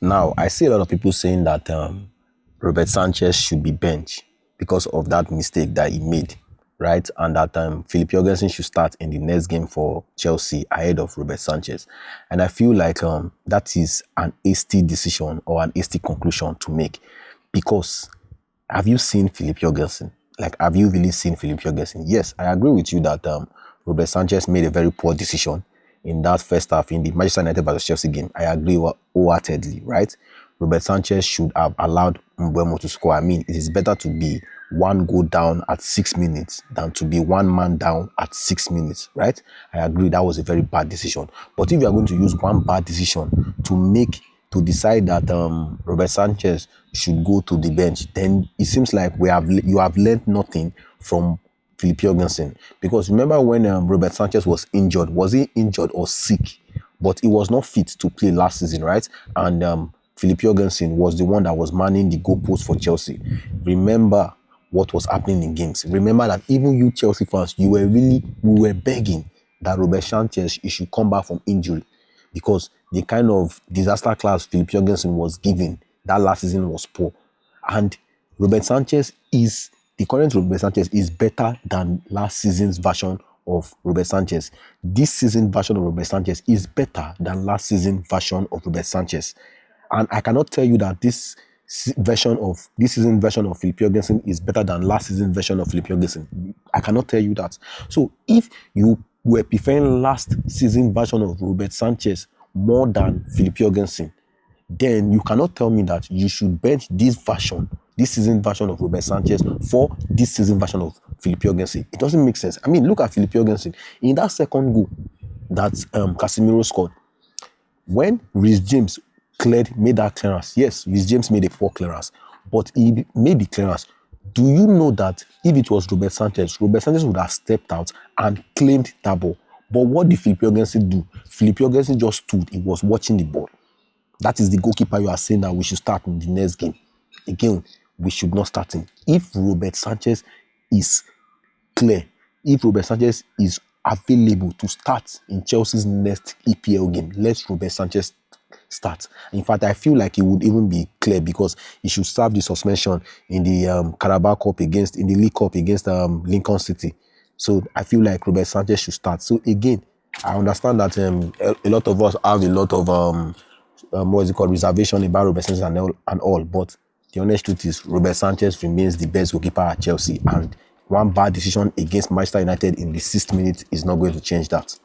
Now, I see a lot of people saying that Robert Sanchez should be benched because of that mistake that he made, right? And that Philip Jorgensen should start in the next game for Chelsea ahead of Robert Sanchez. And I feel like that is an hasty decision or an hasty conclusion to make, because have you seen Philip Jorgensen? Like, have you really seen Philip Jorgensen? Yes, I agree with you that Robert Sanchez made a very poor decision in that first half in the Manchester United versus Chelsea game. I agree wholeheartedly, right? Robert Sanchez should have allowed Mbeumo to score. I mean, it is better to be one goal down at 6 minutes than to be one man down at 6 minutes, right? I agree that was a very bad decision. But if you are going to use one bad decision to decide that Robert Sanchez should go to the bench, then it seems like you have learned nothing from Philip Jorgensen. Because remember when Robert Sanchez was injured, was he injured or sick? But he was not fit to play last season, right? And Philip Jorgensen was the one that was manning the goalpost for Chelsea. Remember what was happening in games. Remember that even you Chelsea fans, we were begging that Robert Sanchez should come back from injury, because the kind of disaster class Philip Jorgensen was given that last season was poor. And the current Robert Sanchez is better than last season's version of Robert Sanchez. This season version of Robert Sanchez is better than last season version of Robert Sanchez. And I cannot tell you that this season version of Philip Jorgensen is better than last season version of Philip Jorgensen. I cannot tell you that. So if you were preferring last season version of Robert Sanchez more than Philip Jorgensen, then you cannot tell me that you should bench this season version of Robert Sanchez for this season version of Philip Jorgensen. It doesn't make sense. I mean, look at Philip Jorgensen. In that second goal that Casemiro scored, when Reece James made that clearance, yes, Reece James made a poor clearance, but he made the clearance. Do you know that if it was Robert Sanchez would have stepped out and claimed that ball? But what did Philip Jorgensen do? Philip Jorgensen just stood. He was watching the ball. That is the goalkeeper you are saying that we should start in the next game. Again, we should not start him. If Robert Sanchez is clear, if Robert Sanchez is available to start in Chelsea's next EPL game, let Robert Sanchez start. In fact, I feel like he would even be clear, because he should serve the suspension in the Carabao Cup in the League Cup against Lincoln City. So I feel like Robert Sanchez should start. So again, I understand that a lot of us have a lot of reservation about Robert Sanchez and all, but the honest truth is Robert Sanchez remains the best goalkeeper at Chelsea, and one bad decision against Manchester United in the 6th minute is not going to change that.